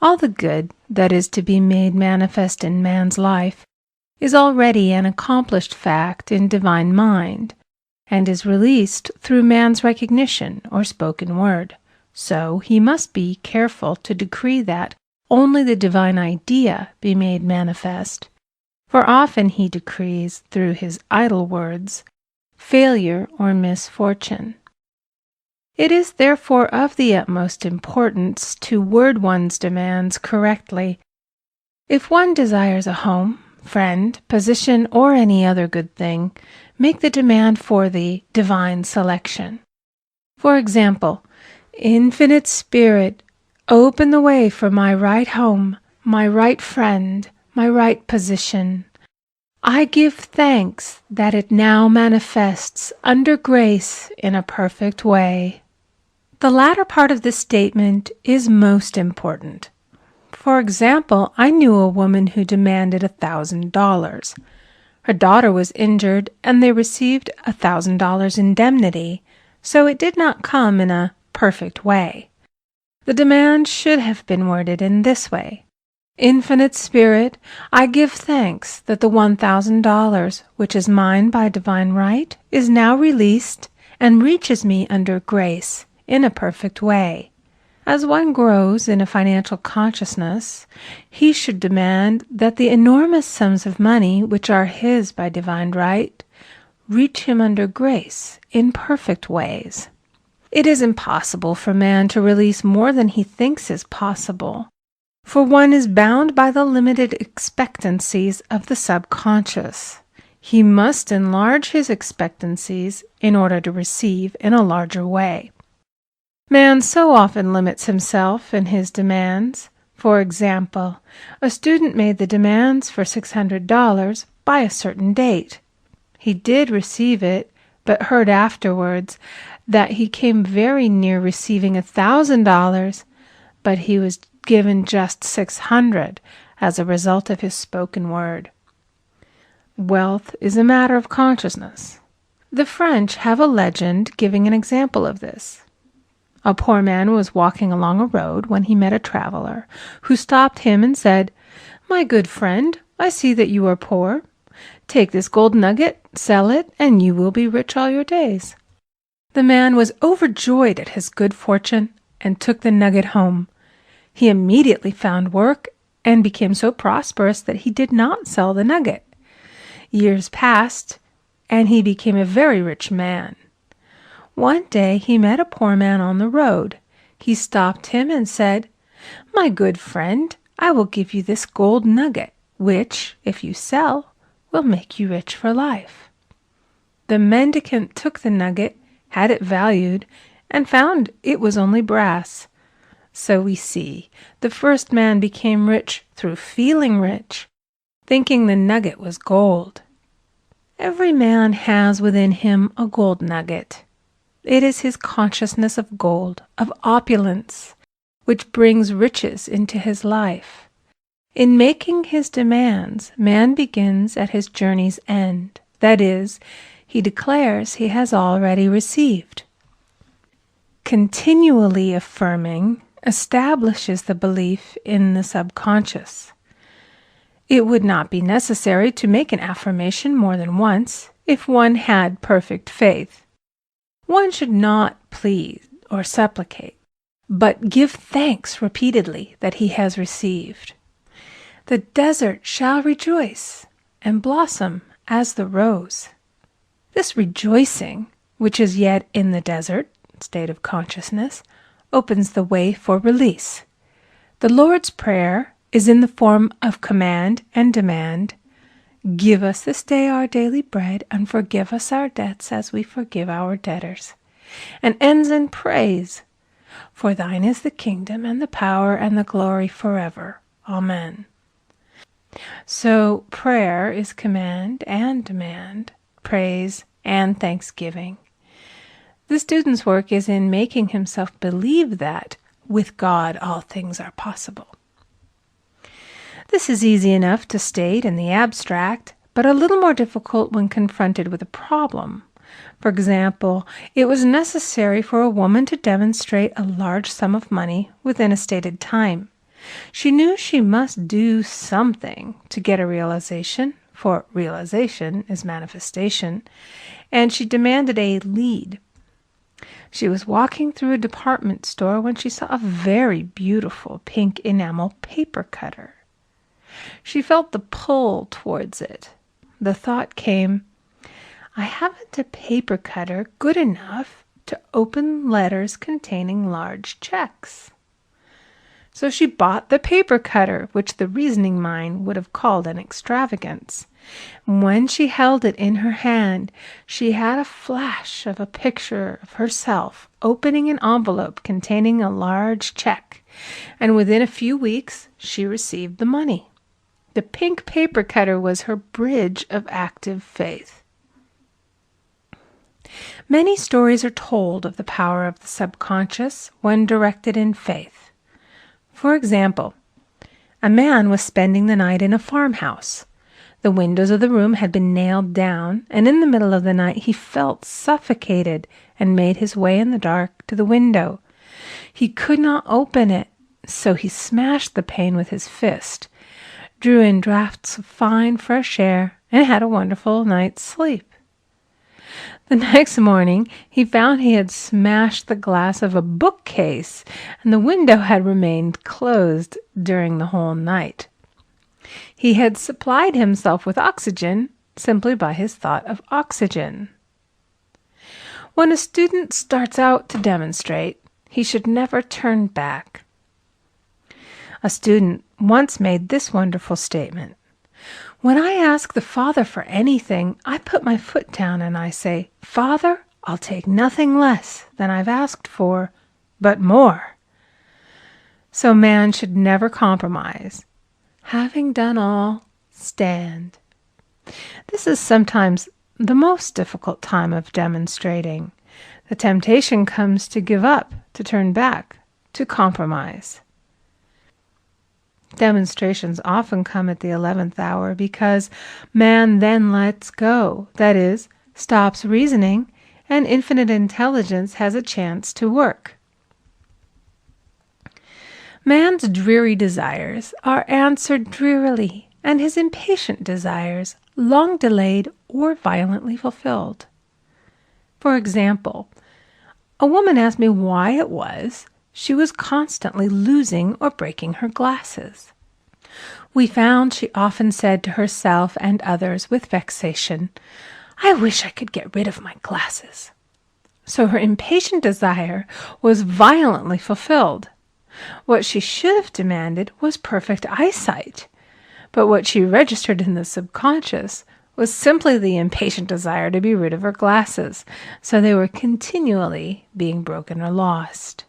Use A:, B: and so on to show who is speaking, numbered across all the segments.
A: All the good that is to be made manifest in man's life is already an accomplished fact in divine mind, and is released through man's recognition or spoken word. So he must be careful to decree that only the divine idea be made manifest, for often he decrees through his idle words failure or misfortune. It is therefore of the utmost importance to word one's demands correctly. If one desires a home, friend, position, or any other good thing, make the demand for the divine selection. For example, Infinite Spirit, open the way for my right home, my right friend, my right position. I give thanks that it now manifests under grace in a perfect way. The latter part of this statement is most important. For example, I knew a woman who demanded $1,000. Her daughter was injured, and they received $1,000 indemnity, so it did not come in a perfect way. The demand should have been worded in this way: Infinite Spirit, I give thanks that the $1,000, which is mine by divine right, is now released and reaches me under grace in a perfect way. As one grows in a financial consciousness, he should demand that the enormous sums of money which are his by divine right reach him under grace in perfect ways. It is impossible for man to release more than he thinks is possible, for one is bound by the limited expectancies of the subconscious. He must enlarge his expectancies in order to receive in a larger way. Man so often limits himself in his demands. For example, a student made the demands for $600 by a certain date. He did receive it, but heard afterwards that he came very near receiving $1,000, but he was given just $600 as a result of his spoken word. Wealth is a matter of consciousness. The French have a legend giving an example of this. A poor man was walking along a road when he met a traveler, who stopped him and said, "My good friend, I see that you are poor. Take this gold nugget, sell it, and you will be rich all your days." The man was overjoyed at his good fortune and took the nugget home. He immediately found work and became so prosperous that he did not sell the nugget. Years passed, and he became a very rich man. One day he met a poor man on the road. He stopped him and said, "My good friend, I will give you this gold nugget, which, if you sell, will make you rich for life." The mendicant took the nugget, had it valued, and found it was only brass. So we see, the first man became rich through feeling rich, thinking the nugget was gold. Every man has within him a gold nugget. It is his consciousness of gold, of opulence, which brings riches into his life. In making his demands, man begins at his journey's end. That is, he declares he has already received. Continually affirming establishes the belief in the subconscious. It would not be necessary to make an affirmation more than once if one had perfect faith. One should not plead or supplicate, but give thanks repeatedly that he has received. The desert shall rejoice and blossom as the rose. This rejoicing, which is yet in the desert state of consciousness, opens the way for release. The Lord's Prayer is in the form of command and demand. Give us this day our daily bread, and forgive us our debts as we forgive our debtors. And ends in praise. For thine is the kingdom and the power and the glory forever. Amen. So prayer is command and demand, praise and thanksgiving. The student's work is in making himself believe that with God all things are possible. This is easy enough to state in the abstract, but a little more difficult when confronted with a problem. For example, it was necessary for a woman to demonstrate a large sum of money within a stated time. She knew she must do something to get a realization, for realization is manifestation, and she demanded a lead. She was walking through a department store when she saw a very beautiful pink enamel paper cutter. She felt the pull towards it. The thought came, I haven't a paper cutter good enough to open letters containing large checks. So she bought the paper cutter, which the reasoning mind would have called an extravagance. When she held it in her hand, she had a flash of a picture of herself opening an envelope containing a large check, and within a few weeks she received the money. The pink paper cutter was her bridge of active faith. Many stories are told of the power of the subconscious when directed in faith. For example, a man was spending the night in a farmhouse. The windows of the room had been nailed down, and in the middle of the night he felt suffocated and made his way in the dark to the window. He could not open it, so he smashed the pane with his fist, drew in draughts of fine fresh air, and had a wonderful night's sleep. The next morning he found he had smashed the glass of a bookcase, and the window had remained closed during the whole night. He had supplied himself with oxygen simply by his thought of oxygen. When a student starts out to demonstrate, he should never turn back. A student once made this wonderful statement. When I ask the Father for anything, I put my foot down and I say, Father, I'll take nothing less than I've asked for, but more. So man should never compromise. Having done all, stand. This is sometimes the most difficult time of demonstrating. The temptation comes to give up, to turn back, to compromise. Demonstrations often come at the 11th hour because man then lets go, that is, stops reasoning, and infinite intelligence has a chance to work. Man's dreary desires are answered drearily, and his impatient desires long delayed or violently fulfilled. For example, a woman asked me why it was she was constantly losing or breaking her glasses. We found she often said to herself and others with vexation, I wish I could get rid of my glasses. So her impatient desire was violently fulfilled. What she should have demanded was perfect eyesight, but what she registered in the subconscious was simply the impatient desire to be rid of her glasses, so they were continually being broken or lost.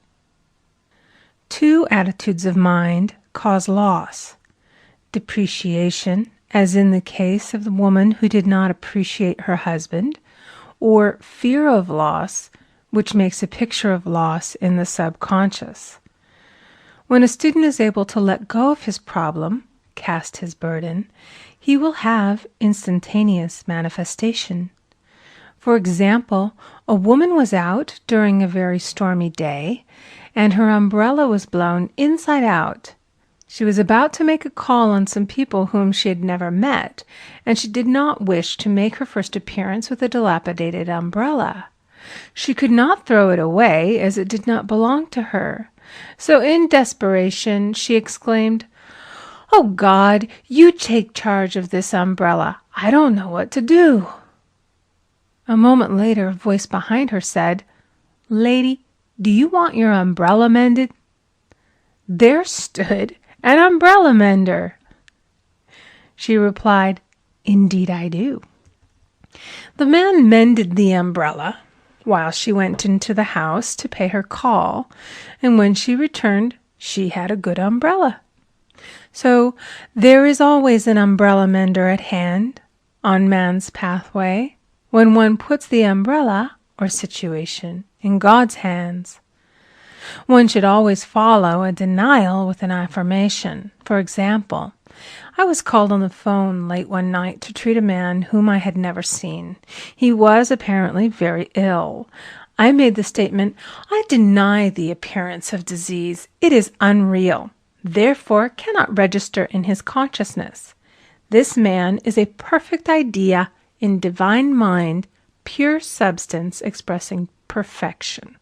A: Two attitudes of mind cause loss. Depreciation, as in the case of the woman who did not appreciate her husband, or fear of loss, which makes a picture of loss in the subconscious. When a student is able to let go of his problem, cast his burden, he will have instantaneous manifestation. For example, a woman was out during a very stormy day, and her umbrella was blown inside out. She was about to make a call on some people whom she had never met, and she did not wish to make her first appearance with a dilapidated umbrella. She could not throw it away, as it did not belong to her. So in desperation she exclaimed, "Oh God, you take charge of this umbrella. I don't know what to do." A moment later a voice behind her said, "Lady, do you want your umbrella mended?" There stood an umbrella mender. She replied, "Indeed I do." The man mended the umbrella while she went into the house to pay her call, and when she returned, she had a good umbrella. So there is always an umbrella mender at hand on man's pathway when one puts the umbrella or situation in God's hands. One should always follow a denial with an affirmation. For example, I was called on the phone late one night to treat a man whom I had never seen. He was apparently very ill. I made the statement, "I deny the appearance of disease. It is unreal." therefore cannot register in his consciousness. This man is a perfect idea in divine mind, pure substance expressing perfection.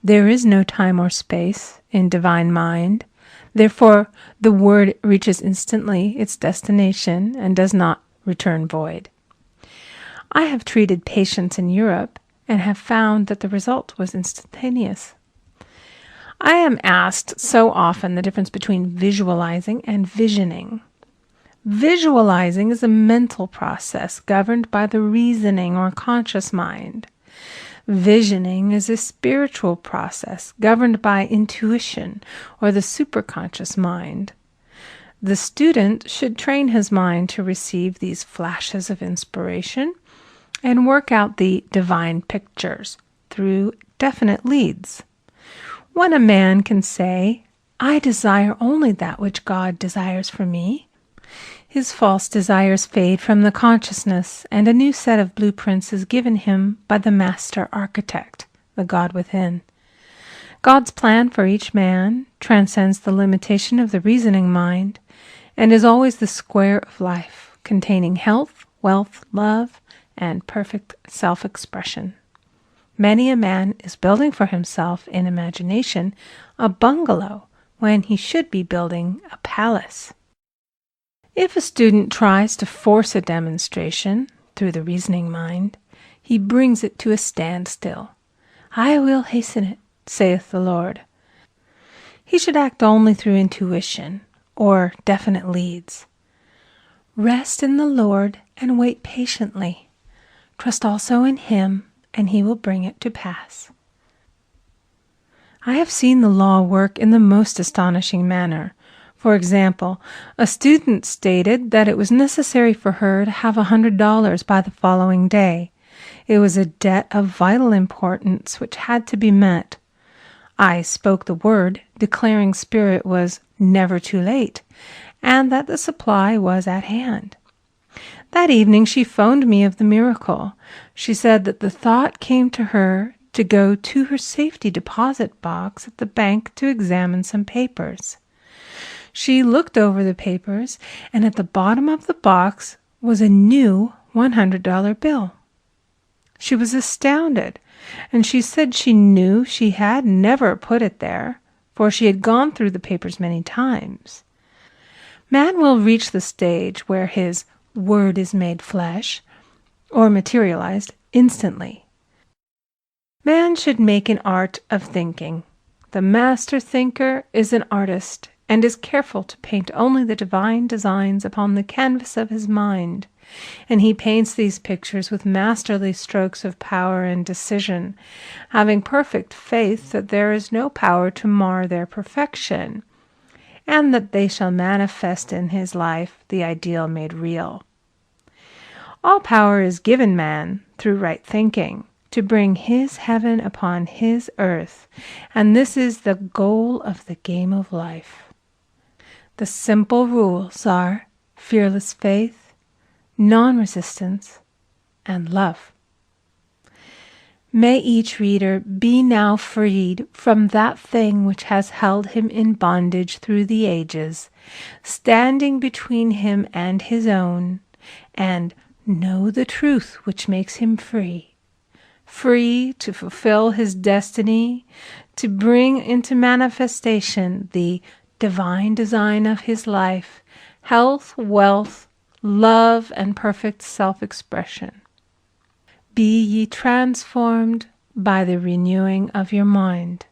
A: There is no time or space in divine mind. Therefore, the word reaches instantly its destination and does not return void. I have treated patients in Europe and have found that the result was instantaneous. I am asked so often the difference between visualizing and visioning. Visualizing is a mental process governed by the reasoning or conscious mind. Visioning is a spiritual process governed by intuition or the superconscious mind. The student should train his mind to receive these flashes of inspiration and work out the divine pictures through definite leads. When a man can say, "I desire only that which God desires for me," his false desires fade from the consciousness, and a new set of blueprints is given him by the master architect, the God within. God's plan for each man transcends the limitation of the reasoning mind and is always the square of life, containing health, wealth, love, and perfect self-expression. Many a man is building for himself in imagination a bungalow when he should be building a palace. If a student tries to force a demonstration through the reasoning mind, he brings it to a standstill. "I will hasten it, saith the Lord." He should act only through intuition or definite leads. Rest in the Lord and wait patiently. Trust also in Him, and He will bring it to pass. I have seen the law work in the most astonishing manner. For example, a student stated that it was necessary for her to have $100 by the following day. It was a debt of vital importance which had to be met. I spoke the word, declaring Spirit was never too late, and that the supply was at hand. That evening she phoned me of the miracle. She said that the thought came to her to go to her safety deposit box at the bank to examine some papers. She looked over the papers, and at the bottom of the box was a new $100 bill. She was astounded, and she said she knew she had never put it there, for she had gone through the papers many times. Man will reach the stage where his word is made flesh, or materialized instantly. Man should make an art of thinking. The master thinker is an artist, and is careful to paint only the divine designs upon the canvas of his mind, and he paints these pictures with masterly strokes of power and decision, having perfect faith that there is no power to mar their perfection, and that they shall manifest in his life the ideal made real. All power is given man, through right thinking, to bring his heaven upon his earth, and this is the goal of the game of life. The simple rules are fearless faith, non-resistance, and love. May each reader be now freed from that thing which has held him in bondage through the ages, standing between him and his own, and know the truth which makes him free. Free to fulfill his destiny, to bring into manifestation the divine design of his life, health, wealth, love, and perfect self-expression. Be ye transformed by the renewing of your mind.